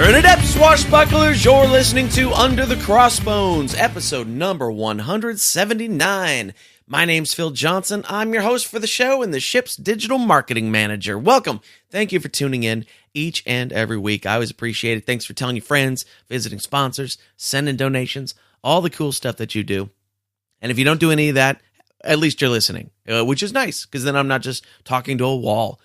Turn it up, swashbucklers! You're listening to Under the Crossbones, episode number 179. My name's Phil Johnson. I'm your host for the show and the ship's digital marketing manager. Welcome. Thank you for tuning in each and every week. I always appreciate it. Thanks for telling your friends, visiting sponsors, sending donations, all the cool stuff that you do. And if you don't do any of that, at least you're listening, which is nice, because then I'm not just talking to a wall,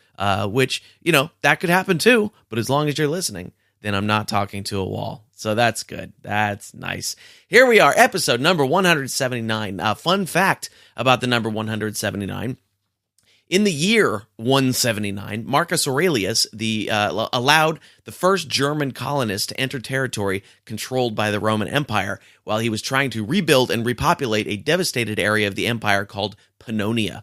which, that could happen too. But as long as you're listening, then I'm not talking to a wall. So that's good. That's nice. Here we are, episode number 179. Fun fact about the number 179. In the year 179, Marcus Aurelius allowed the first German colonist to enter territory controlled by the Roman Empire while he was trying to rebuild and repopulate a devastated area of the empire called Pannonia,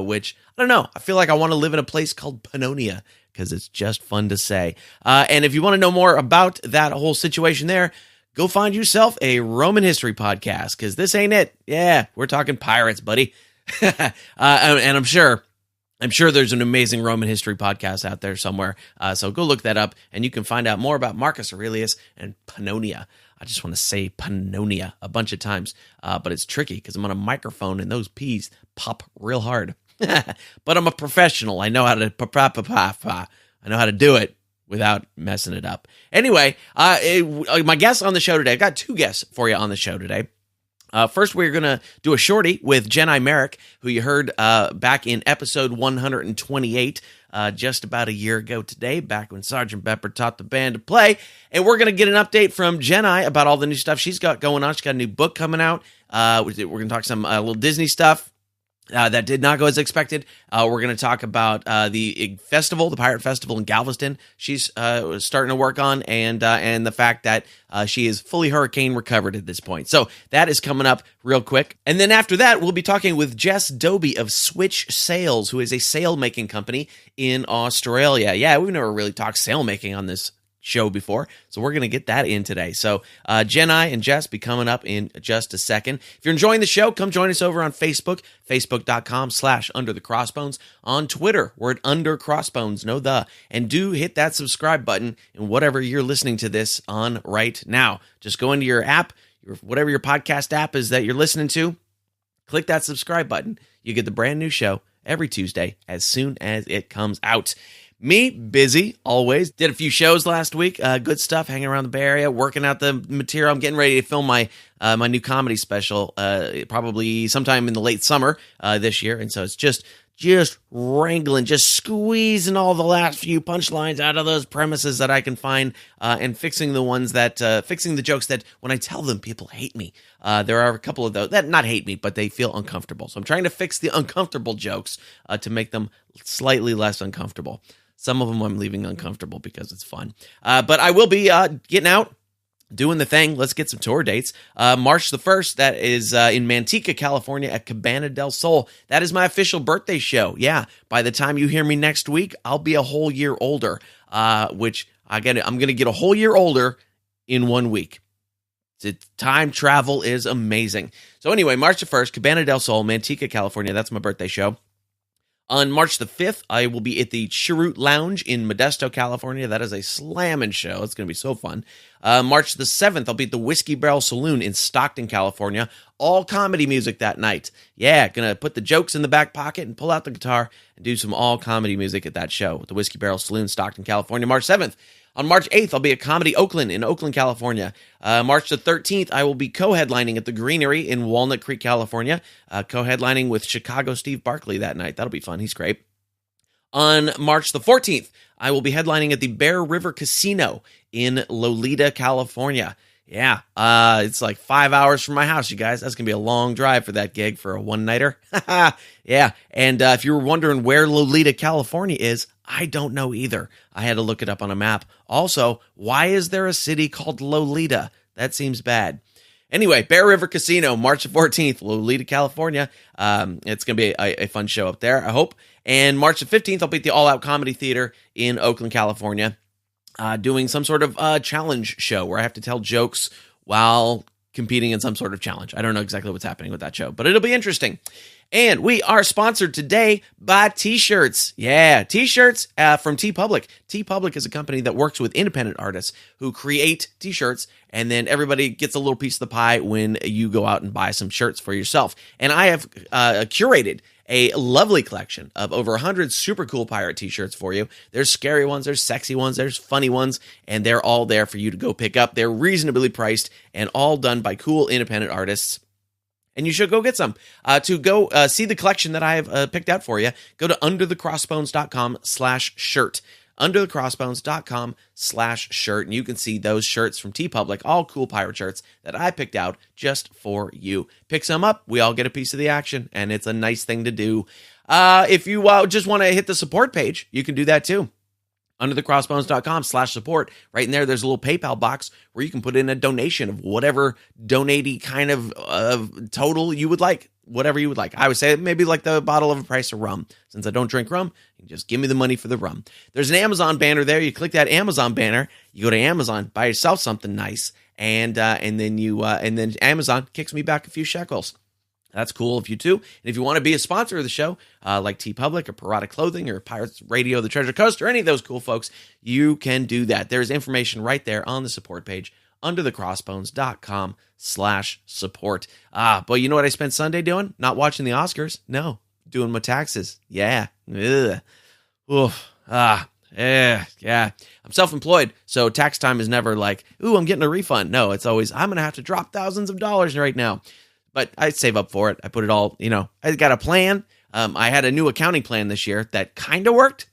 which, I don't know, I feel like I want to live in a place called Pannonia, because it's just fun to say. And if you want to know more about that whole situation there, go find yourself a Roman history podcast, because this ain't it. Yeah, we're talking pirates, buddy. And I'm sure there's an amazing Roman history podcast out there somewhere. So go look that up, and you can find out more about Marcus Aurelius and Pannonia. I just want to say Pannonia a bunch of times, but it's tricky because I'm on a microphone, and those P's pop real hard. But I'm a professional. I know how to I know how to do it without messing it up. Anyway, my guests on the show today, I've got two guests for you on the show today. First, we're going to do a shorty with Jenai Marek, who you heard back in episode 128, just about a year ago today, back when Sergeant Pepper taught the band to play. And we're going to get an update from Jenai about all the new stuff she's got going on. She's got a new book coming out. We're going to talk some little Disney stuff. That did not go as expected. We're going to talk about the festival, the Pirate Festival in Galveston. She's starting to work on, and the fact that she is fully hurricane recovered at this point. So that is coming up real quick. And then after that, we'll be talking with Jess Dobie of Switch Sails, who is a sail making company in Australia. Yeah, we've never really talked sail making on this show before, so we're going to get that in today. So Jenai and Jess be coming up in just a second. If you're enjoying the show, come join us over on Facebook, facebook.com/underthecrossbones. On Twitter, we're at undercrossbones, and do hit that subscribe button in whatever you're listening to this on right now. Just go into your app, whatever your podcast app is that you're listening to, click that subscribe button. You get the brand new show every Tuesday as soon as it comes out. Me, busy, always. Did a few shows last week. Good stuff, hanging around the Bay Area, working out the material. I'm getting ready to film my new comedy special probably sometime in the late summer this year. And so it's just wrangling, just squeezing all the last few punchlines out of those premises that I can find and fixing the ones that, fixing the jokes that when I tell them, people hate me. There are a couple of those that not hate me, but they feel uncomfortable. So I'm trying to fix the uncomfortable jokes to make them slightly less uncomfortable. Some of them I'm leaving uncomfortable because it's fun. But I will be getting out, doing the thing. Let's get some tour dates. March the 1st, that is in Manteca, California at Cabana del Sol. That is my official birthday show. Yeah, by the time you hear me next week, I'll be a whole year older, which I'm going to get a whole year older in 1 week. Time travel is amazing. So anyway, March the 1st, Cabana del Sol, Manteca, California. That's my birthday show. On March the 5th, I will be at the Cheroot Lounge in Modesto, California. That is a slamming show. It's going to be so fun. March the 7th, I'll be at the Whiskey Barrel Saloon in Stockton, California. All comedy music that night. Yeah, going to put the jokes in the back pocket and pull out the guitar and do some all comedy music at that show at the Whiskey Barrel Saloon, Stockton, California, March 7th. On March 8th, I'll be at Comedy Oakland in Oakland, California. March the 13th, I will be co-headlining at the Greenery in Walnut Creek, California. Co-headlining with Chicago Steve Barkley that night. That'll be fun. He's great. On March the 14th, I will be headlining at the Bear River Casino in Lolita, California. Yeah, it's like 5 hours from my house, you guys. That's going to be a long drive for that gig for a one-nighter. Yeah, and if you were wondering where Lolita, California is, I don't know either. I had to look it up on a map. Also, why is there a city called Lolita? That seems bad. Anyway, Bear River Casino, March 14th, Lolita, California. It's going to be a fun show up there, I hope. And March 15th, I'll be at the All Out Comedy Theater in Oakland, California, doing some sort of challenge show where I have to tell jokes while competing in some sort of challenge. I don't know exactly what's happening with that show, but it'll be interesting. And we are sponsored today by T-shirts. Yeah, T-shirts from TeePublic. TeePublic is a company that works with independent artists who create T-shirts, and then everybody gets a little piece of the pie when you go out and buy some shirts for yourself. And I have curated a lovely collection of over 100 super cool pirate T-shirts for you. There's scary ones, there's sexy ones, there's funny ones, and they're all there for you to go pick up. They're reasonably priced and all done by cool independent artists. And you should go get some. To go see the collection that I have picked out for you, go to underthecrossbones.com/shirt. underthecrossbones.com/shirt. And you can see those shirts from TeePublic, all cool pirate shirts that I picked out just for you. Pick some up. We all get a piece of the action, and it's a nice thing to do. If you just want to hit the support page, you can do that too. underthecrossbones.com/support. Right in there, there's a little PayPal box where you can put in a donation of whatever donate kind of total you would like, whatever you would like. I would say maybe like the bottle of a price of rum. Since I don't drink rum, you just give me the money for the rum. There's an Amazon banner there. You click that Amazon banner, you go to Amazon, buy yourself something nice, and then Amazon kicks me back a few shekels. That's cool of you too. And if you want to be a sponsor of the show, like TeePublic or Parada Clothing or Pirates Radio, The Treasure Coast, or any of those cool folks, you can do that. There's information right there on the support page, underthecrossbones.com/support. But you know what I spent Sunday doing? Not watching the Oscars. No, doing my taxes. Yeah. Ugh. Oof. Yeah. I'm self-employed, so tax time is never like, ooh, I'm getting a refund. No, it's always, I'm going to have to drop thousands of dollars right now. But I save up for it. I put it all, I got a plan. I had a new accounting plan this year that kind of worked,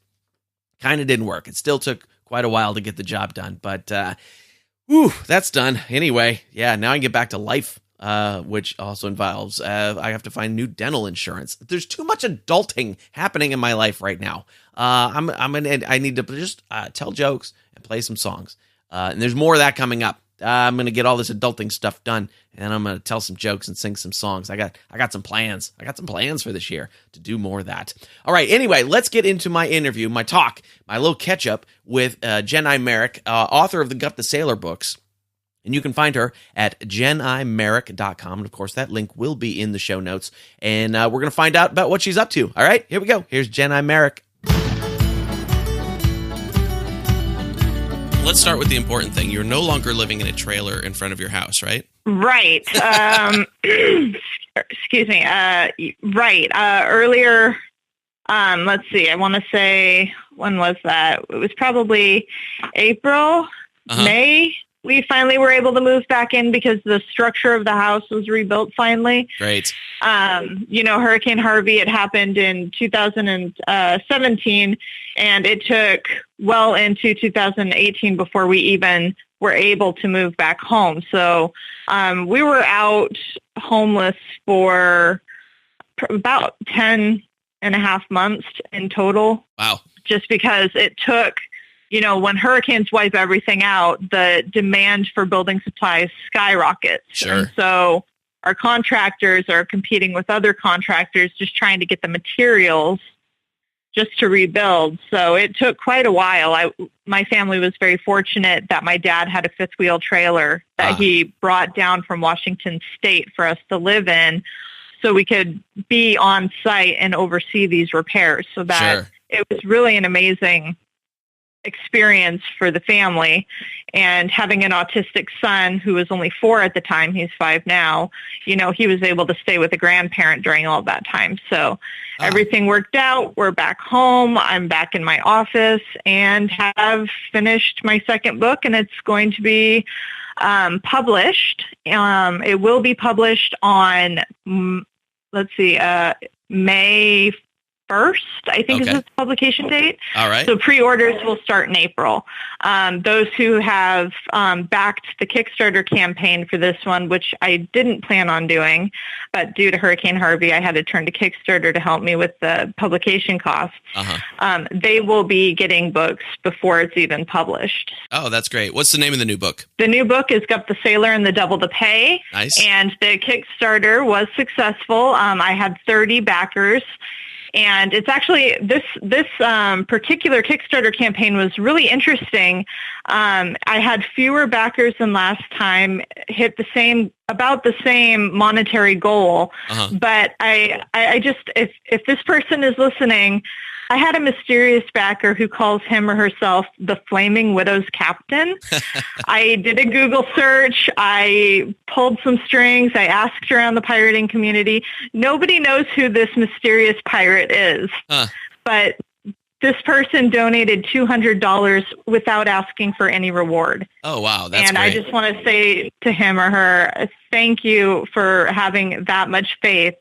kind of didn't work. It still took quite a while to get the job done, but that's done. Anyway, yeah, now I can get back to life, which also involves I have to find new dental insurance. There's too much adulting happening in my life right now. I need to just tell jokes and play some songs, and there's more of that coming up. I'm going to get all this adulting stuff done, and I'm going to tell some jokes and sing some songs. I got some plans. I got some plans for this year to do more of that. All right, anyway, let's get into my interview, my talk, my little catch-up with Jenai Marek, author of the Gut the Sailor books. And you can find her at jenaimarek.com. And, of course, that link will be in the show notes. And we're going to find out about what she's up to. All right, here we go. Here's Jenai Marek. Let's start with the important thing. You're no longer living in a trailer in front of your house, right? Right. Excuse me. Right. Earlier, let's see. I want to say, when was that? It was probably April, May. We finally were able to move back in because the structure of the house was rebuilt finally. Great. Hurricane Harvey, it happened in 2017, and it took well into 2018 before we even were able to move back home. So we were out homeless for about 10 and a half months in total. Wow. Just because it took... when hurricanes wipe everything out, the demand for building supplies skyrockets. Sure. And so our contractors are competing with other contractors just trying to get the materials just to rebuild. So it took quite a while. My family was very fortunate that my dad had a fifth wheel trailer that he brought down from Washington State for us to live in so we could be on site and oversee these repairs. So that It was really an amazing experience for the family. And having an autistic son who was only 4 at the time, he's 5 now, he was able to stay with a grandparent during all that time. So everything worked out. We're back home. I'm back in my office and have finished my second book, and it's going to be published. It will be published on, May 1st, I think is its publication date. All right. So pre-orders will start in April. Those who have backed the Kickstarter campaign for this one, which I didn't plan on doing, but due to Hurricane Harvey, I had to turn to Kickstarter to help me with the publication costs. They will be getting books before it's even published. Oh, that's great. What's the name of the new book? The new book is Gut the Sailor and the Double the Pay. Nice. And the Kickstarter was successful. I had 30 backers. And it's actually, this particular Kickstarter campaign was really interesting. I had fewer backers than last time, hit about the same monetary goal. But I just, if this person is listening, I had a mysterious backer who calls him or herself the Flaming Widow's Captain. I did a Google search. I pulled some strings. I asked around the pirating community. Nobody knows who this mysterious pirate is. But this person donated $200 without asking for any reward. Oh, wow. That's great. I just want to say to him or her, thank you for having that much faith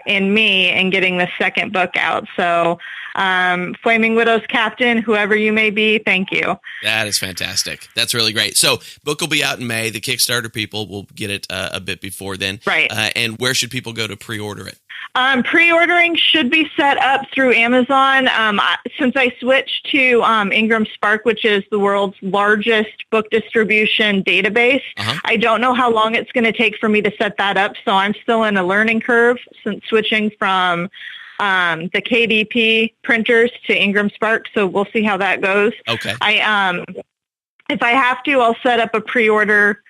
in me and getting the second book out. So, Flaming Widow's Captain, whoever you may be, thank you. That is fantastic. That's really great. So, book will be out in May. The Kickstarter people will get it a bit before then. Right. And where should people go to pre-order it? Pre-ordering should be set up through Amazon. Since I switched to Ingram Spark, which is the world's largest book distribution database, I don't know how long it's going to take for me to set that up. So I'm still in a learning curve since switching from the KDP printers to Ingram Spark. So we'll see how that goes. Okay. If I have to, I'll set up a pre-order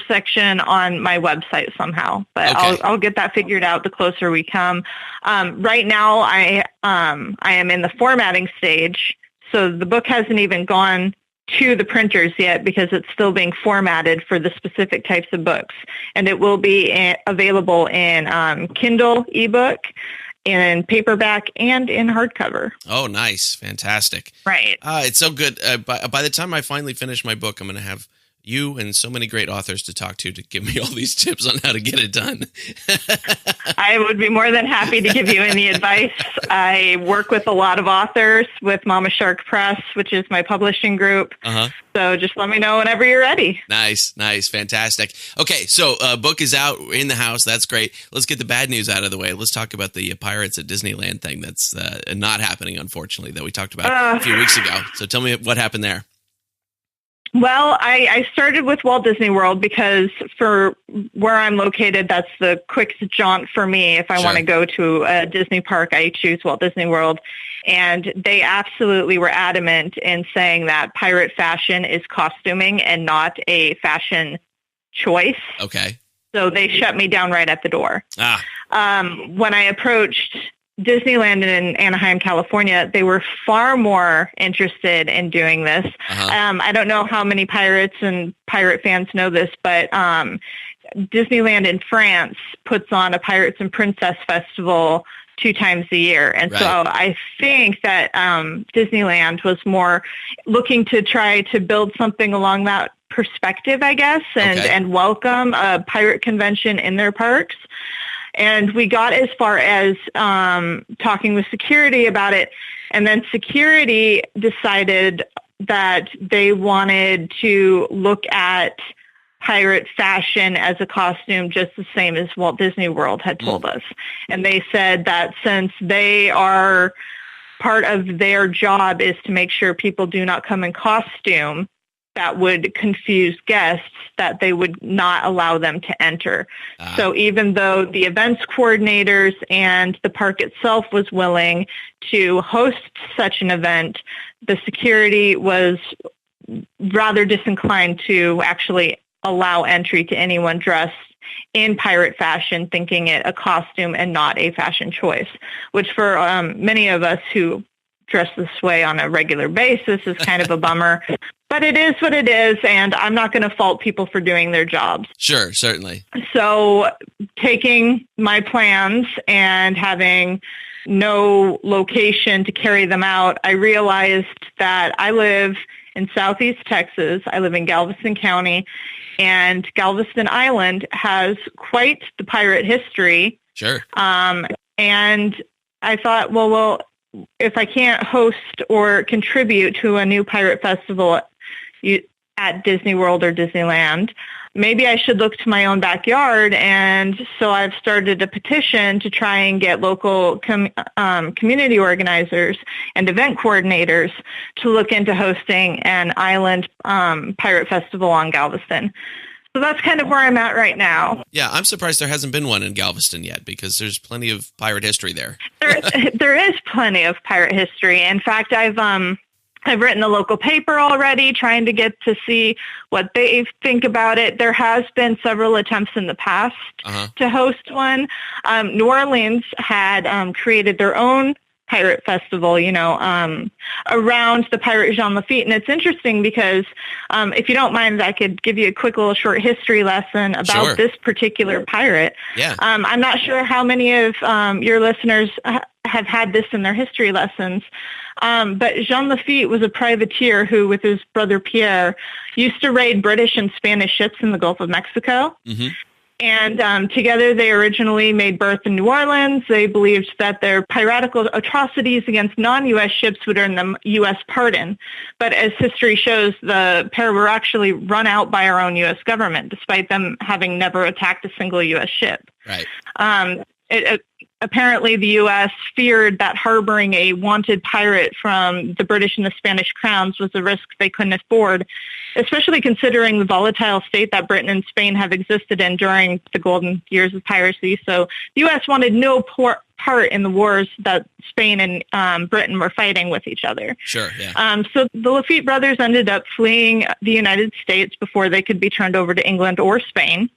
section on my website somehow, but okay. I'll get that figured out the closer we come. Right now I am in the formatting stage. So the book hasn't even gone to the printers yet because it's still being formatted for the specific types of books. And it will be available in Kindle ebook, in paperback, and in hardcover. Oh, nice. Fantastic. Right. It's so good. By the time I finally finish my book, I'm going to have you and so many great authors to talk to give me all these tips on how to get it done. I would be more than happy to give you any advice. I work with a lot of authors with Mama Shark Press, which is my publishing group. So just let me know whenever you're ready. Nice. Fantastic. Okay, so book is out in the house. That's great. Let's get the bad news out of the way. Let's talk about the Pirates at Disneyland thing that's not happening, unfortunately, that we talked about a few weeks ago. So tell me what happened there. Well, I started with Walt Disney World because for where I'm located, that's the quickest jaunt for me. If I want to go to a Disney park, I choose Walt Disney World. And they absolutely were adamant in saying that pirate fashion is costuming and not a fashion choice. Okay. So they shut me down right at the door. When I approached Disneyland in Anaheim, California, they were far more interested in doing this. I don't know how many pirates and pirate fans know this, but Disneyland in France puts on a Pirates and Princess Festival 2 times a year. And so I think that Disneyland was more looking to try to build something along that perspective, I guess, and welcome a pirate convention in their parks. And we got as far as talking with security about it. And then security decided that they wanted to look at pirate fashion as a costume just the same as Walt Disney World had told us. And they said that since they are part of their job is to make sure people do not come in costume that would confuse guests, that they would not allow them to enter. So even though the events coordinators and the park itself was willing to host such an event, the security was rather disinclined to actually allow entry to anyone dressed in pirate fashion, thinking it a costume and not a fashion choice, which for many of us who dress this way on a regular basis is kind of a bummer. But it is what it is, and I'm not going to fault people for doing their jobs. Sure, certainly. So taking my plans and having no location to carry them out, I realized that I live in Southeast Texas. I live in Galveston County, and Galveston Island has quite the pirate history. Sure. And I thought, well, if I can't host or contribute to a new pirate festival at Disney World or Disneyland, maybe I should look to my own backyard. And so I've started a petition to try and get local community organizers and event coordinators to look into hosting an island pirate festival on Galveston. So that's kind of where I'm at right now. Yeah, I'm surprised there hasn't been one in Galveston yet because there's plenty of pirate history there. There is plenty of pirate history. In fact, I've I've written the local paper already, trying to get to see what they think about it. There has been several attempts in the past to host one. New Orleans had created their own pirate festival, around the pirate Jean Lafitte. And it's interesting because if you don't mind, I could give you a quick little short history lesson about this particular pirate. Yeah. I'm not sure how many of your listeners have had this in their history lessons. But Jean Lafitte was a privateer who, with his brother Pierre, used to raid British and Spanish ships in the Gulf of Mexico. Mm-hmm. And together they originally made berth in New Orleans. They believed that their piratical atrocities against non-U.S. ships would earn them U.S. pardon. But as history shows, the pair were actually run out by our own U.S. government, despite them having never attacked a single U.S. ship. Right. Apparently, the U.S. feared that harboring a wanted pirate from the British and the Spanish crowns was a risk they couldn't afford, especially considering the volatile state that Britain and Spain have existed in during the golden years of piracy. So the U.S. wanted no part in the wars that Spain and Britain were fighting with each other. Sure, yeah. So the Lafitte brothers ended up fleeing the United States before they could be turned over to England or Spain.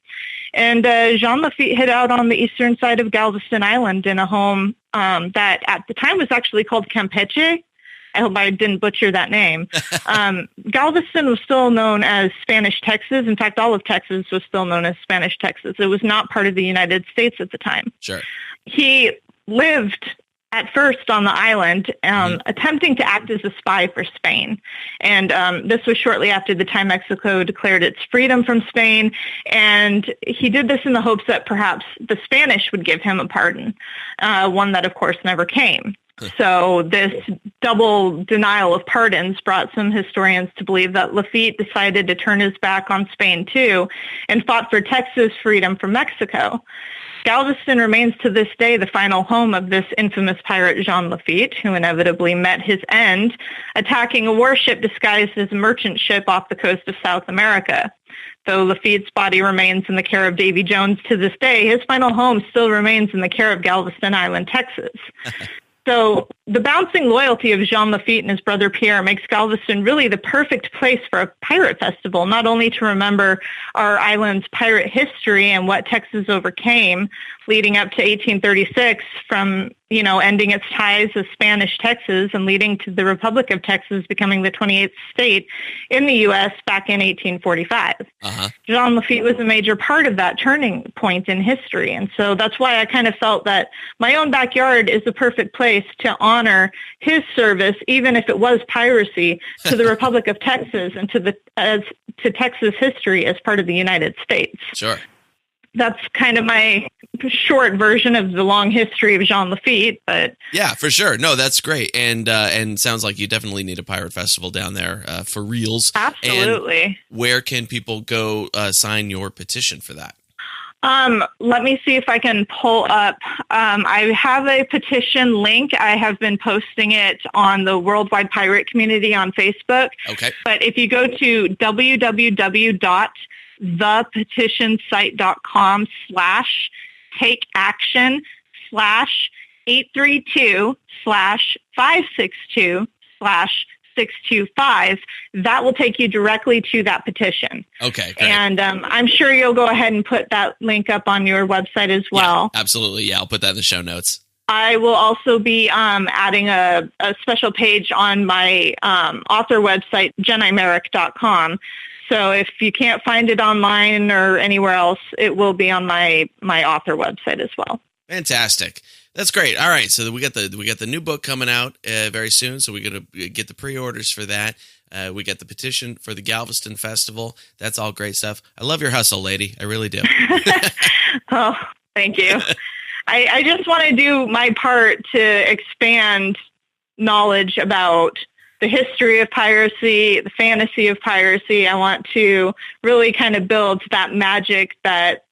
And Jean Lafitte hid out on the eastern side of Galveston Island in a home that at the time was actually called Campeche. I hope I didn't butcher that name. Galveston was still known as Spanish Texas. In fact, all of Texas was still known as Spanish Texas. It was not part of the United States at the time. Sure. He lived at first on the island, attempting to act as a spy for Spain. And this was shortly after the time Mexico declared its freedom from Spain. And he did this in the hopes that perhaps the Spanish would give him a pardon, one that, of course, never came. So this double denial of pardons brought some historians to believe that Lafitte decided to turn his back on Spain, too, and fought for Texas freedom from Mexico. Galveston remains to this day the final home of this infamous pirate Jean Lafitte, who inevitably met his end, attacking a warship disguised as a merchant ship off the coast of South America. Though Lafitte's body remains in the care of Davy Jones to this day, his final home still remains in the care of Galveston Island, Texas. So the bouncing loyalty of Jean Lafitte and his brother Pierre makes Galveston really the perfect place for a pirate festival, not only to remember our island's pirate history and what Texas overcame leading up to 1836 from, ending its ties with Spanish Texas and leading to the Republic of Texas becoming the 28th state in the U.S. back in 1845. Jean Lafitte was a major part of that turning point in history. And so that's why I kind of felt that my own backyard is the perfect place to honor his service, even if it was piracy, to the Republic of Texas and to Texas history as part of the United States. Sure. That's kind of my short version of the long history of Jean Lafitte, but yeah, for sure. No, that's great, and sounds like you definitely need a pirate festival down there for reals. Absolutely. And where can people go sign your petition for that? Let me see if I can pull up. I have a petition link. I have been posting it on the Worldwide Pirate Community on Facebook. Okay. But if you go to www.thepetition.com/takeaction/832/562/625, that will take you directly to that petition. Okay. Great. And I'm sure you'll go ahead and put that link up on your website as well. Yeah, absolutely. Yeah, I'll put that in the show notes. I will also be adding a special page on my author website, JenaiMarek.com. So if you can't find it online or anywhere else, it will be on my author website as well. Fantastic. That's great. All right, so we got the new book coming out very soon, so we're going to get the pre-orders for that. We got the petition for the Galveston Festival. That's all great stuff. I love your hustle, lady. I really do. Oh, thank you. I just want to do my part to expand knowledge about the history of piracy, the fantasy of piracy. I want to really kind of build that magic that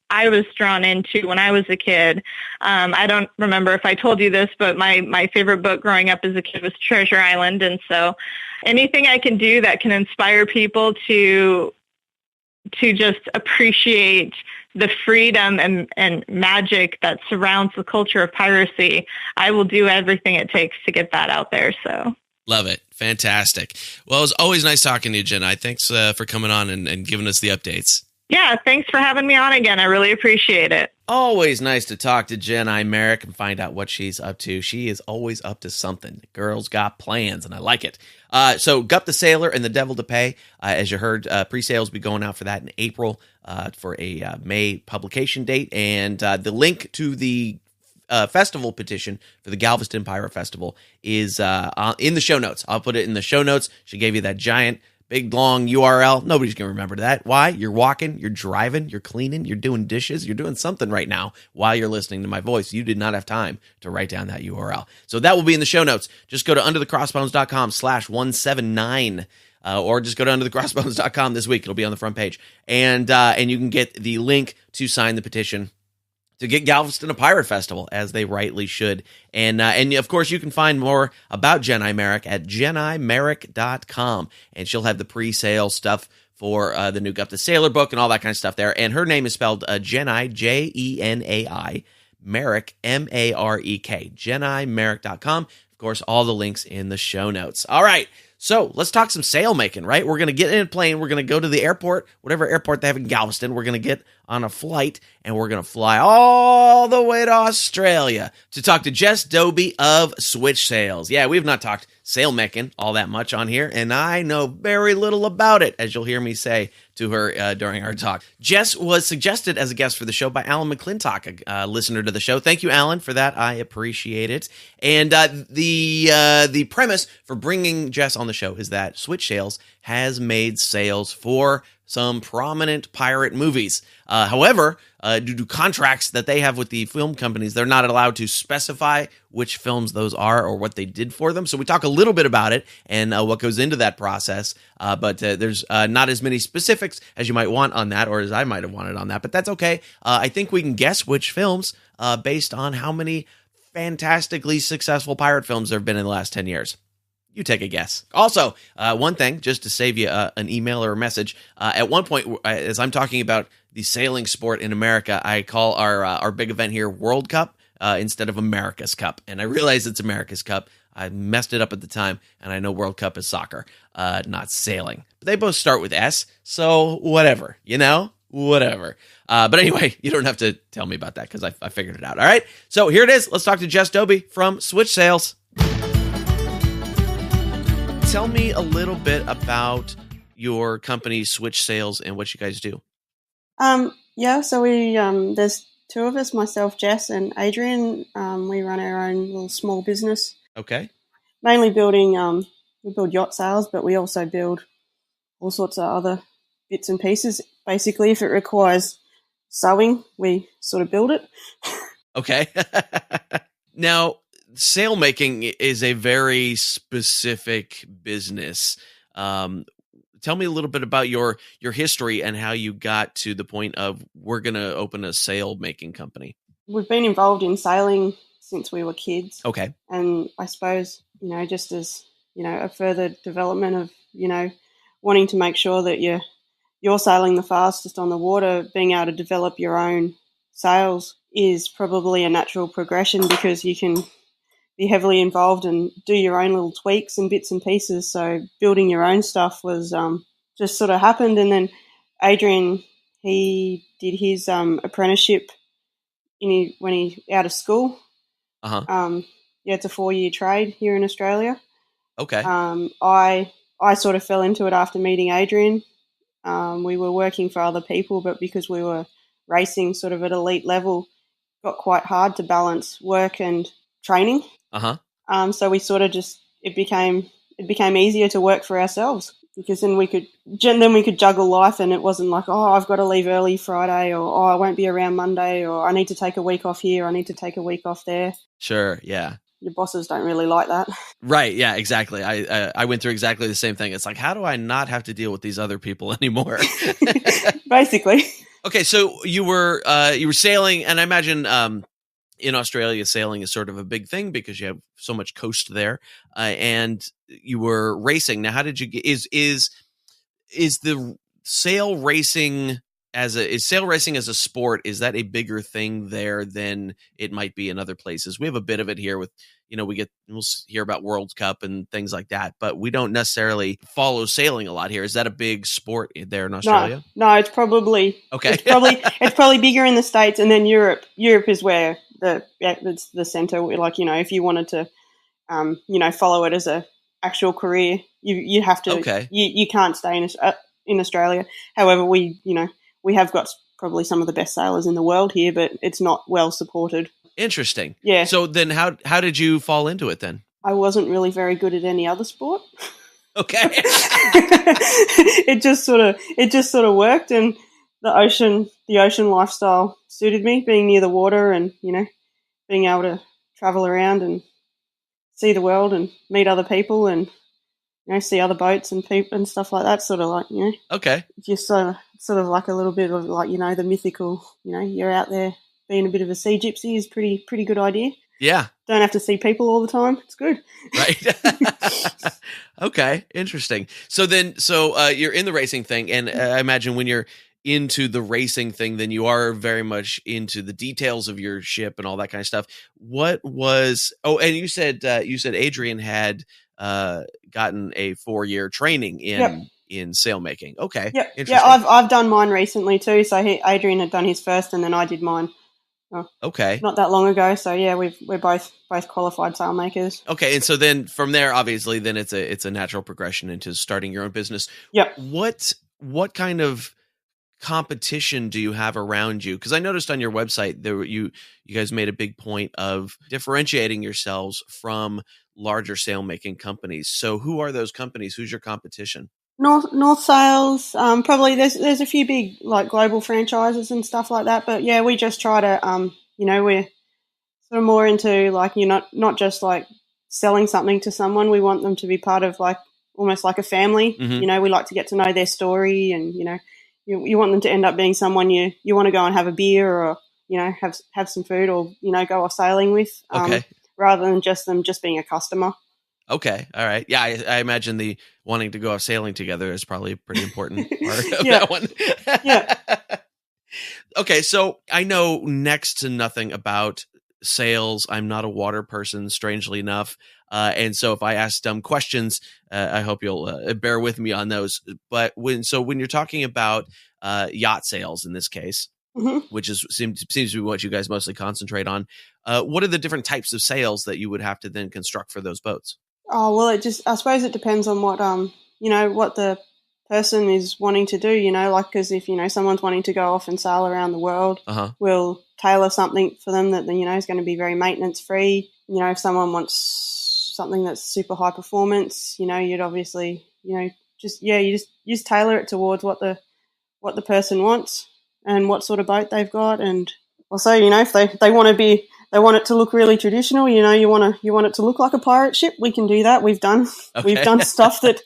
I was drawn into when I was a kid. I don't remember if I told you this, but my favorite book growing up as a kid was Treasure Island. And so anything I can do that can inspire people to just appreciate the freedom and magic that surrounds the culture of piracy, I will do everything it takes to get that out there. So Love it. Fantastic. Well, it was always nice talking to you, Jenai. Thanks for coming on and giving us the updates. Yeah, thanks for having me on again. I really appreciate it. Always nice to talk to Jenai Marek and find out what she's up to. She is always up to something. The girl's got plans, and I like it. So Gup the Sailor and The Devil to Pay, as you heard, pre-sales will be going out for that in April for a May publication date. And the link to the festival petition for the Galveston Pirate Festival is in the show notes. I'll put it in the show notes. She gave you that giant big, long URL. Nobody's going to remember that. Why? You're walking, you're driving, you're cleaning, you're doing dishes, you're doing something right now while you're listening to my voice. You did not have time to write down that URL. So that will be in the show notes. Just go to underthecrossbones.com/179. Or just go to underthecrossbones.com this week. It'll be on the front page. And you can get the link to sign the petition to get Galveston a pirate festival, as they rightly should. And of course, you can find more about Jenai Marek at jenaimarek.com. And she'll have the pre-sale stuff for the new Gup the Sailor book and all that kind of stuff there. And her name is spelled Jenai, Jenai, Marek, Marek, jenaimarek.com. Of course, all the links in the show notes. All right. So let's talk some sail making, right? We're going to get in a plane. We're going to go to the airport, whatever airport they have in Galveston. We're going to get on a flight, and we're going to fly all the way to Australia to talk to Jess Dobie of Switch Sails. Yeah, we've not talked sail making all that much on here, and I know very little about it, as you'll hear me say to her during our talk. Jess was suggested as a guest for the show by Alan McClintock, a listener to the show. Thank you, Alan, for that. I appreciate it. And the premise for bringing Jess on the show is that Switch Sails has made sails for some prominent pirate movies. However, due to contracts that they have with the film companies, they're not allowed to specify which films those are or what they did for them. So we talk a little bit about it and what goes into that process, but there's not as many specifics as you might want on that, or as I might have wanted on that, but that's okay. I think we can guess which films based on how many fantastically successful pirate films there have been in the last 10 years. You take a guess. Also, one thing, just to save you an email or a message, at one point, as I'm talking about the sailing sport in America, I call our big event here World Cup instead of America's Cup. And I realize it's America's Cup. I messed it up at the time, and I know World Cup is soccer, not sailing. But they both start with S, so whatever, whatever. But anyway, you don't have to tell me about that because I figured it out. All right, so here it is. Let's talk to Jess Dobie from Switch Sails. Tell me a little bit about your company, Switch Sails, and what you guys do. So we there's two of us, myself, Jess, and Adrian. We run our own little small business. Okay. Mainly building, we build yacht sails, but we also build all sorts of other bits and pieces. Basically, if it requires sewing, we sort of build it. Okay. Now, sail making is a very specific business. Tell me a little bit about your history and how you got to the point of we're going to open a sail making company. We've been involved in sailing since we were kids. Okay. And I suppose, just as, a further development of, wanting to make sure that you're sailing the fastest on the water, being able to develop your own sails is probably a natural progression because you can be heavily involved and do your own little tweaks and bits and pieces. So building your own stuff was just sort of happened. And then Adrian, he did his apprenticeship when he out of school. It's a 4-year trade here in Australia. Okay. I sort of fell into it after meeting Adrian. We were working for other people, but because we were racing sort of at elite level, it got quite hard to balance work and training. So we sort of it became easier to work for ourselves because then we could juggle life, and it wasn't like, I've got to leave early Friday, or I won't be around Monday, or I need to take a week off here, I need to take a week off there. Sure, yeah. Your bosses don't really like that. Right, yeah, exactly. I went through exactly the same thing. It's like, how do I not have to deal with these other people anymore? Basically. Okay, so you were sailing, and I imagine in Australia, sailing is sort of a big thing because you have so much coast there, and you were racing. Now, how did you get? Is the sail racing is sail racing as a sport, is that a bigger thing there than it might be in other places? We have a bit of it here with, we'll hear about World Cup and things like that, but we don't necessarily follow sailing a lot here. Is that a big sport there in Australia? No, it's probably okay. It's probably bigger in the States, and then Europe. Europe is where it's the center. Like, if you wanted to, follow it as a actual career, you have to. Okay. You can't stay in Australia. However, we have got probably some of the best sailors in the world here, but it's not well supported. Interesting. Yeah. So then how did you fall into it then? I wasn't really very good at any other sport. Okay. It just sort of worked, and the ocean lifestyle suited me, being near the water and, being able to travel around and see the world and meet other people and, see other boats and people and stuff like that, sort of like, Okay. Just sort of like a little bit of like, the mythical, you're out there being a bit of a sea gypsy is pretty good idea. Yeah. Don't have to see people all the time. It's good. Right. Okay. Interesting. So you're in the racing thing, and I imagine when you're into the racing thing, then you are very much into the details of your ship and all that kind of stuff. And you said Adrian had gotten a 4-year training in sailmaking. Okay. Yeah. I've done mine recently too. So Adrian had done his first, and then I did mine. Okay. Not that long ago. So yeah, we're both qualified sailmakers. Okay. And so then from there, obviously, then it's a natural progression into starting your own business. Yep. What kind of competition do you have around you? Because I noticed on your website there you guys made a big point of differentiating yourselves from larger sailmaking companies. So who are those companies? Who's your competition? North Sails, probably there's a few big like global franchises and stuff like that, but yeah, we just try to we're sort of more into like not just like selling something to someone. We want them to be part of like almost like a family. Mm-hmm. We like to get to know their story, and you want them to end up being someone you want to go and have a beer or have some food or go off sailing with, rather than them being a customer. Okay. All right. Yeah. I imagine the wanting to go off sailing together is probably a pretty important part of that one. Yeah. Okay. So I know next to nothing about sails. I'm not a water person, strangely enough. And so if I ask dumb questions, I hope you'll bear with me on those. But when you're talking about yacht sails in this case, mm-hmm. which seems to be what you guys mostly concentrate on, what are the different types of sails that you would have to then construct for those boats? Oh, well, I suppose it depends on what what the person is wanting to do, like, because if, someone's wanting to go off and sail around the world, we'll tailor something for them that, is going to be very maintenance free. If someone wants something that's super high performance, you'd obviously, you just tailor it towards what the person wants and what sort of boat they've got. And also, if they want it to look really traditional, you want it to look like a pirate ship, we can do that. We've done stuff that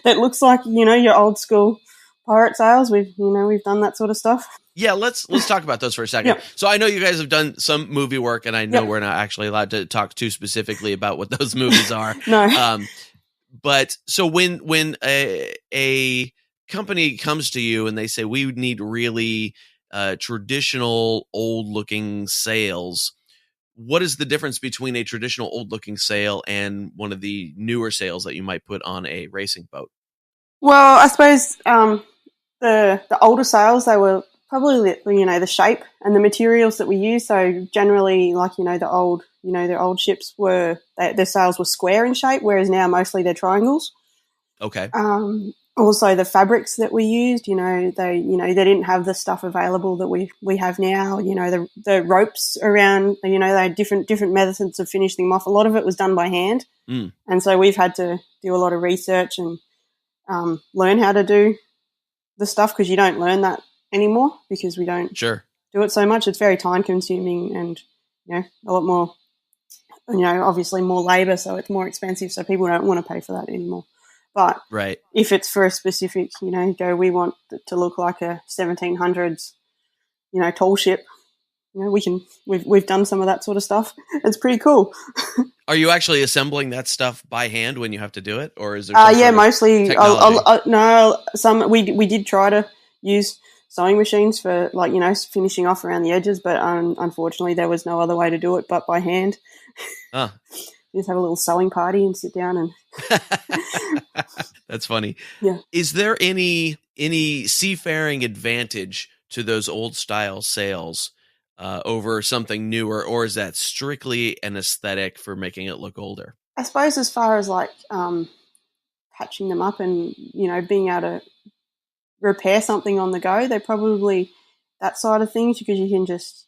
looks like, your old school pirate sails. We've done that sort of stuff. Yeah, let's talk about those for a second. Yeah. So I know you guys have done some movie work, and I know we're not actually allowed to talk too specifically about what those movies are. No. But so when a company comes to you and they say we need really traditional old-looking sails, what is the difference between a traditional old-looking sail and one of the newer sails that you might put on a racing boat? Well, I suppose the older sails, they were probably the shape and the materials that we use. So generally, like the old ships their sails were square in shape, whereas now mostly they're triangles. Okay. Also, the fabrics that we used, they didn't have the stuff available that we have now. The ropes around, they had different methods of finishing them off. A lot of it was done by hand, and so we've had to do a lot of research and learn how to do the stuff, because you don't learn that anymore because we don't do it so much. It's very time consuming and a lot more, obviously more labor, so it's more expensive. So people don't want to pay for that anymore. But if it's for a specific, we want it to look like a 1700s, tall ship, we've done some of that sort of stuff. It's pretty cool. Are you actually assembling that stuff by hand when you have to do it, or is there? Mostly. No, we did try to use sewing machines for like, finishing off around the edges, but unfortunately there was no other way to do it but by hand. Huh. You just have a little sewing party and sit down and That's funny. Yeah. Is there any seafaring advantage to those old style sails over something newer, or is that strictly an aesthetic for making it look older? I suppose as far as like patching them up and, being able to repair something on the go, they're probably that side of things, because you can just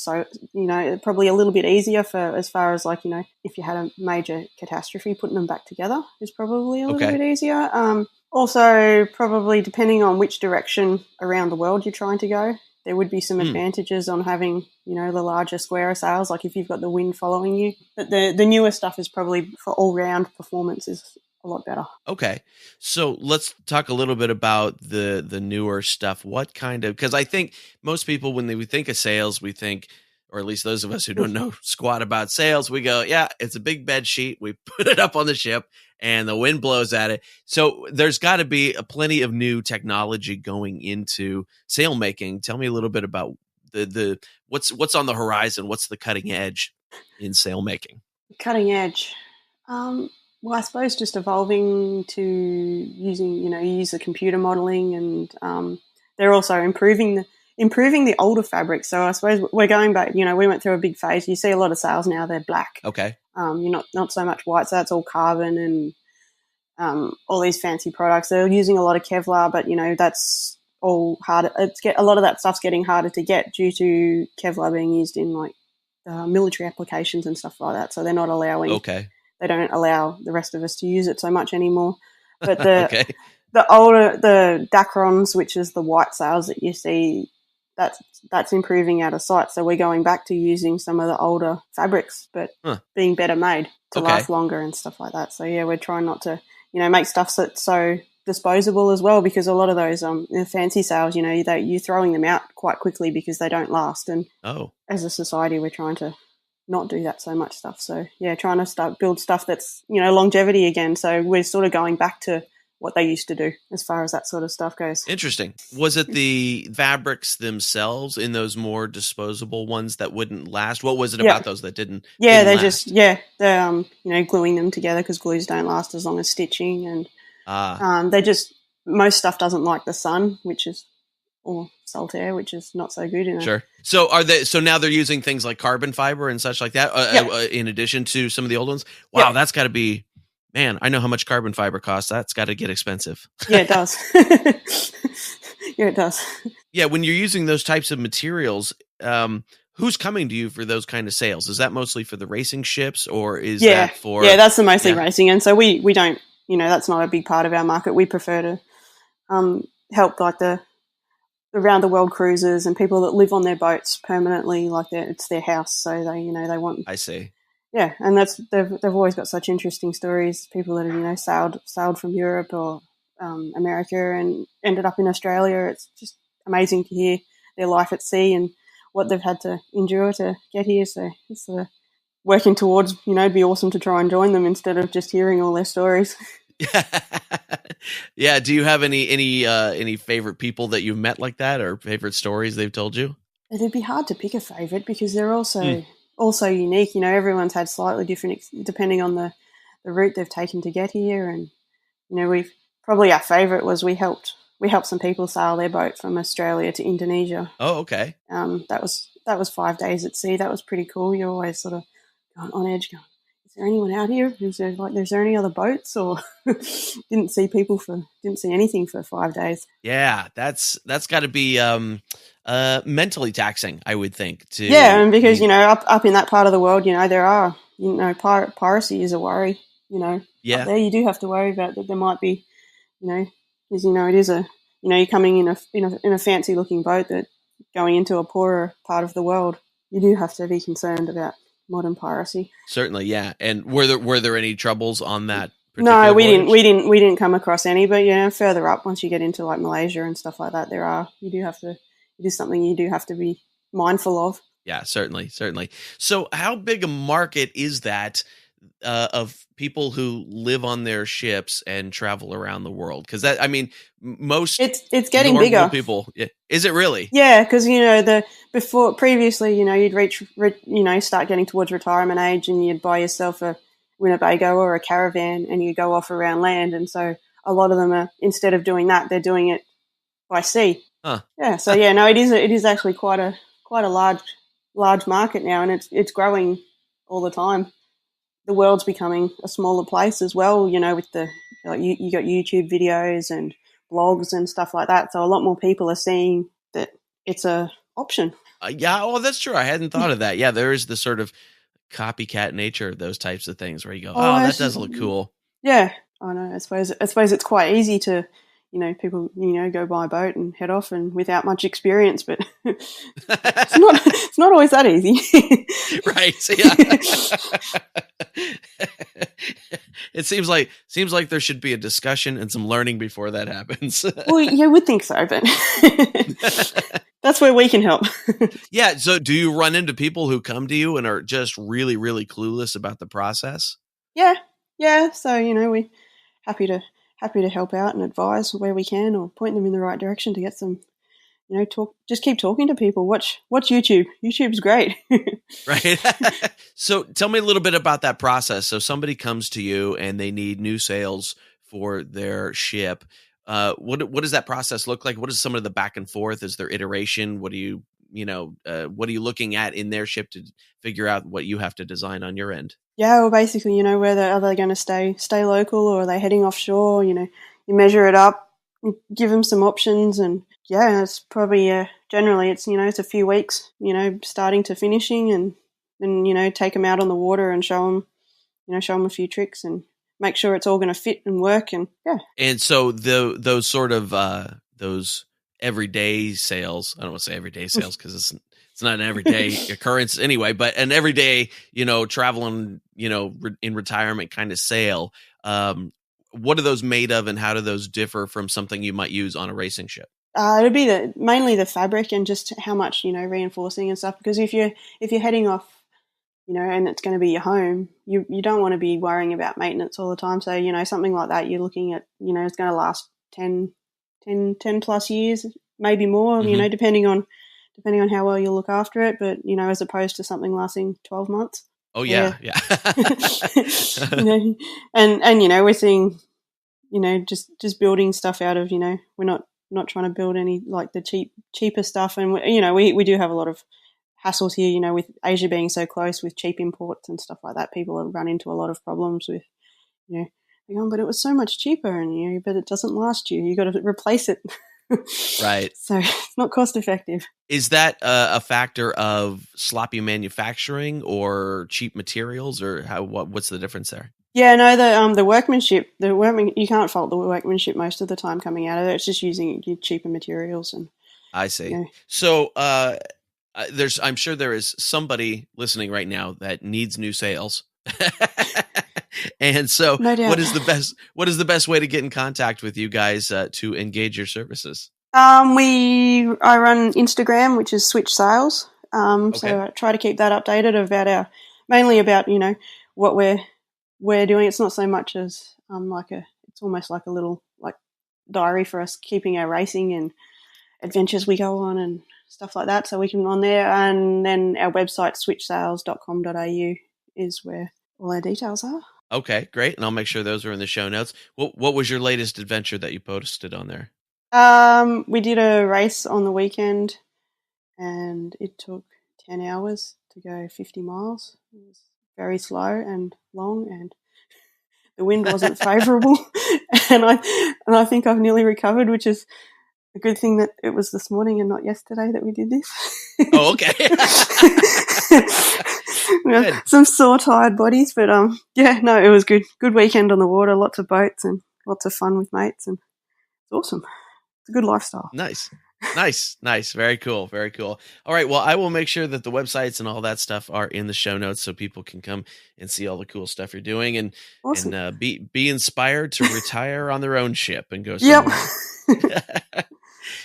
sew, probably a little bit easier for as far as like, if you had a major catastrophe, putting them back together is probably a little bit easier. Also, probably depending on which direction around the world you're trying to go, there would be some advantages on having, the larger, squarer sails, like if you've got the wind following you. But the newer stuff is probably for all-round performance is a lot better. Okay. So let's talk a little bit about the newer stuff. What kind of, because I think most people, when we think of sails, we think, or at least those of us who don't know squat about sails, we go, yeah, it's a big bed sheet. We put it up on the ship and the wind blows at it. So there's got to be plenty of new technology going into sail making. Tell me a little bit about the what's on the horizon. What's the cutting edge in sail making? Cutting edge. Well, I suppose just evolving to using, use the computer modeling, and they're also improving the older fabrics. So I suppose we're going back, we went through a big phase. You see a lot of sails now, they're black. Okay. You're not so much white, so that's all carbon and all these fancy products. They're using a lot of Kevlar, but, that's all hard. A lot of that stuff's getting harder to get due to Kevlar being used in like military applications and stuff like that. So they're not allowing. Okay. They don't allow the rest of us to use it so much anymore. But the Dacrons, which is the white sails that you see, that's improving out of sight. So we're going back to using some of the older fabrics, but being better made to last longer and stuff like that. So yeah, we're trying not to, make stuff that's so disposable as well, because a lot of those fancy sails, you're throwing them out quite quickly because they don't last. And as a society, we're trying to not do that so much stuff. So yeah, trying to build stuff that's, longevity again. So we're sort of going back to what they used to do as far as that sort of stuff goes. Interesting. Was it the fabrics themselves in those more disposable ones that wouldn't last? What was it about those that didn't? Yeah, didn't they're last? they're gluing them together, because glues don't last as long as stitching, and they just, most stuff doesn't like the sun, or salt air, which is not so good. Sure. So so now they're using things like carbon fiber and such like that, in addition to some of the old ones. Wow, that's got to be, man, I know how much carbon fiber costs. That's got to get expensive. Yeah, it does. Yeah, it does. Yeah, when you're using those types of materials, who's coming to you for those kind of sales? Is that mostly for the racing ships, or is that for... Yeah, that's mostly racing. And so we don't, that's not a big part of our market. We prefer to help like the around the world cruisers and people that live on their boats permanently, like it's their house. So they want... I see. Yeah, and they've always got such interesting stories. People that have sailed from Europe or America and ended up in Australia. It's just amazing to hear their life at sea and what they've had to endure to get here. So it's working towards, it'd be awesome to try and join them instead of just hearing all their stories. Yeah. Do you have any favorite people that you've met like that, or favorite stories they've told you? It'd be hard to pick a favorite because they're also unique. Everyone's had slightly different, depending on the route they've taken to get here. And, we've probably, our favorite was we helped some people sail their boat from Australia to Indonesia. Oh, okay. That was 5 days at sea. That was pretty cool. You're always sort of going on edge, going, is there anyone out here? Is there any other boats? Or didn't see anything for 5 days. Yeah, that's got to be mentally taxing, I would think. And because up in that part of the world, there are piracy is a worry. Up there you do have to worry about that. There might be, because it is you're coming in a fancy looking boat that going into a poorer part of the world. You do have to be concerned about modern piracy. Certainly, yeah. And were there any troubles on that? No, we didn't come across any. But further up, once you get into like Malaysia and stuff like that, it is something you do have to be mindful of. Yeah, certainly. So how big a market is that of people who live on their ships and travel around the world? Because that, I mean, most it's getting normal bigger. people. Is it really? Yeah, because previously, you'd start getting towards retirement age, and you'd buy yourself a Winnebago or a caravan, and you go off around land. And so a lot of them are, instead of doing that, they're doing it by sea. Huh. Yeah. So yeah, no, it is actually quite a large market now, and it's growing all the time. The world's becoming a smaller place as well, with you got YouTube videos and blogs and stuff like that. So a lot more people are seeing that it's a option. Yeah, well, that's true. I hadn't thought of that. Yeah, there is the sort of copycat nature of those types of things where you go, oh, that does look cool. Yeah, I know. I suppose it's quite easy to, people, go buy a boat and head off and without much experience, but it's not always that easy. Right. Yeah. It seems like there should be a discussion and some learning before that happens. Well, you would think so, but that's where we can help. Yeah. So do you run into people who come to you and are just really, really clueless about the process? Yeah. Yeah. So, we're happy to help out and advise where we can, or point them in the right direction to get some, just keep talking to people. Watch YouTube. YouTube's great. Right. So tell me a little bit about that process. So somebody comes to you and they need new sails for their ship. What does that process look like? What is some of the back and forth? Is there iteration? What are you looking at in their ship to figure out what you have to design on your end? Yeah, well, basically, whether are they going to stay local, or are they heading offshore? You measure it up, give them some options, and yeah, it's probably generally it's a few weeks, starting to finishing, and then take them out on the water and show them a few tricks and make sure it's all going to fit and work, and yeah. And so those sort of those everyday sales, I don't want to say everyday sales because it's not an everyday occurrence anyway, but an everyday, traveling, in retirement kind of sail. What are those made of, and how do those differ from something you might use on a racing ship? It'll be mainly the fabric and just how much, reinforcing and stuff. Because if you're heading off, and it's going to be your home, you don't want to be worrying about maintenance all the time. So, something like that, you're looking at, it's going to last 10 plus years, maybe more, Mm-hmm. Depending on how well you look after it, but as opposed to something lasting 12 months. Oh yeah. And we're seeing, just building stuff out of, we're not trying to build any like the cheaper stuff, and we do have a lot of hassles here, with Asia being so close with cheap imports and stuff like that. People have run into a lot of problems with, but it was so much cheaper, and but it doesn't last you. You got to replace it. Right. So it's not cost effective. Is that a factor of sloppy manufacturing or cheap materials, or what's the difference there? Yeah, no, the workmanship, you can't fault the workmanship most of the time coming out of it. It's just using cheaper materials. And I see. So I'm sure there is somebody listening right now that needs new sails. And so no doubt. what is the best way to get in contact with you guys to engage your services? I run Instagram, which is Switch Sales. Okay. So I try to keep that updated mainly about what we're doing. It's not so much as it's almost like a little like diary for us, keeping our racing and adventures we go on and stuff like that. So we can on there, and then our website switchsales.com.au is where all our details are. Okay, great. And I'll make sure those are in the show notes. What was your latest adventure that you posted on there? We did a race on the weekend, and it took 10 hours to go 50 miles. It was very slow and long, and the wind wasn't favourable. and I think I've nearly recovered, which is a good thing that it was this morning and not yesterday that we did this. Oh, okay. Some sore, tired bodies, but it was good. Good weekend on the water, lots of boats and lots of fun with mates, and it's awesome. It's a good lifestyle. Nice. Very cool. Very cool. All right. Well, I will make sure that the websites and all that stuff are in the show notes so people can come and see all the cool stuff you're doing and awesome. And be inspired to retire on their own ship and go somewhere. Yep.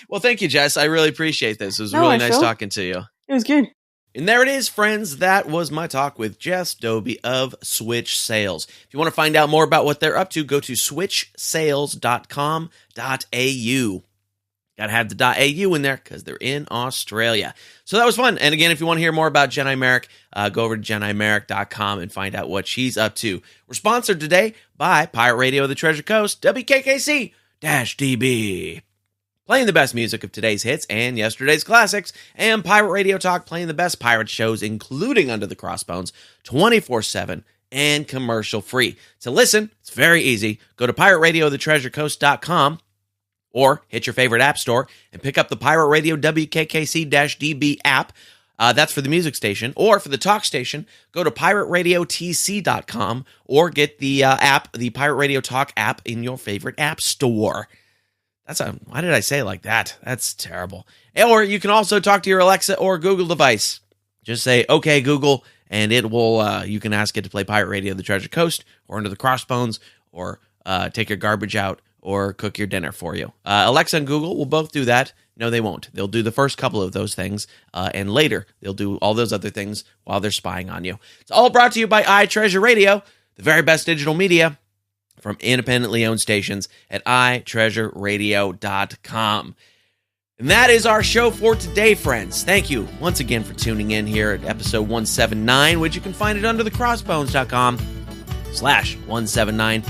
Well, thank you, Jess. I really appreciate this. It was really nice talking to you. It was good. And there it is, friends. That was my talk with Jess Dobie of Switch Sales. If you want to find out more about what they're up to, go to switchsales.com.au. Gotta have the .au in there because they're in Australia. So that was fun. And again, if you want to hear more about Jenai Marek, go over to jenaimarek.com and find out what she's up to. We're sponsored today by Pirate Radio of the Treasure Coast, WKKC-DB. Playing the best music of today's hits and yesterday's classics, and Pirate Radio Talk playing the best pirate shows, including Under the Crossbones, 24/7 and commercial-free. To listen, it's very easy. Go to pirateradiofthetreasurecoast.com or hit your favorite app store and pick up the Pirate Radio WKKC-DB app. That's for the music station. Or for the talk station, go to pirateradiotc.com or get the app, the Pirate Radio Talk app, in your favorite app store. Why did I say it like that? That's terrible. Or you can also talk to your Alexa or Google device. Just say, okay, Google, and it will, you can ask it to play Pirate Radio of the Treasure Coast, or Under the Crossbones, or take your garbage out, or cook your dinner for you. Alexa and Google will both do that. No, they won't. They'll do the first couple of those things, and later they'll do all those other things while they're spying on you. It's all brought to you by iTreasure Radio, the very best digital media from independently owned stations at iTreasureRadio.com. And that is our show for today, friends. Thank you once again for tuning in here at episode 179, which you can find at underthecrossbones.com/179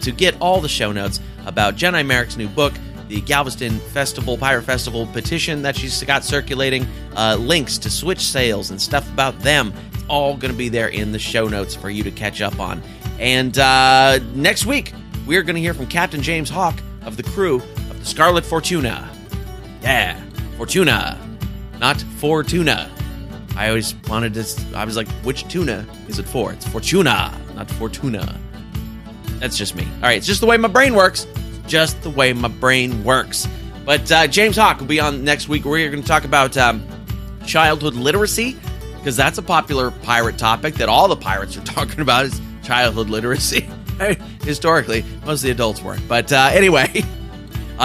to get all the show notes about Jenai Marek's new book, the Galveston Pirate Festival petition that she's got circulating, links to Switch Sales and stuff about them. It's all going to be there in the show notes for you to catch up on. And next week, we're going to hear from Captain James Hawk of the crew of the Scarlet Fortuna. Yeah, Fortuna, not Fortuna. I always wanted to, I was like, which tuna is it for? It's Fortuna, not Fortuna. That's just me. All right, it's just the way my brain works. Just the way my brain works. But James Hawk will be on next week. We're going to talk about childhood literacy, because that's a popular pirate topic that all the pirates are talking about, is childhood literacy. Historically, most of the adults weren't. But anyway,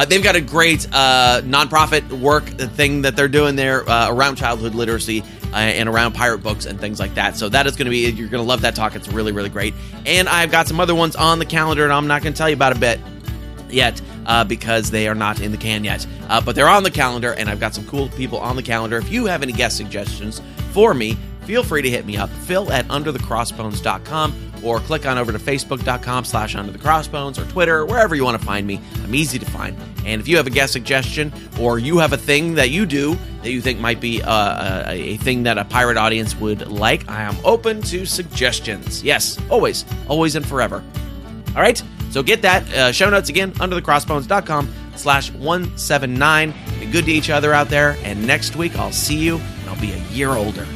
they've got a great nonprofit work thing that they're doing there around childhood literacy and around pirate books and things like that. So that is going to be, you're going to love that talk. It's really, really great. And I've got some other ones on the calendar, and I'm not going to tell you about a bit yet because they are not in the can yet. But they're on the calendar, and I've got some cool people on the calendar. If you have any guest suggestions for me, feel free to hit me up, phil@underthecrossbones.com, or click on over to facebook.com/underthecrossbones, or Twitter, wherever you want to find me. I'm easy to find. And if you have a guest suggestion, or you have a thing that you do that you think might be a thing that a pirate audience would like, I am open to suggestions. Yes, always and forever. All right, so get that. Show notes again, underthecrossbones.com/179. Be good to each other out there, and next week I'll see you, and I'll be a year older.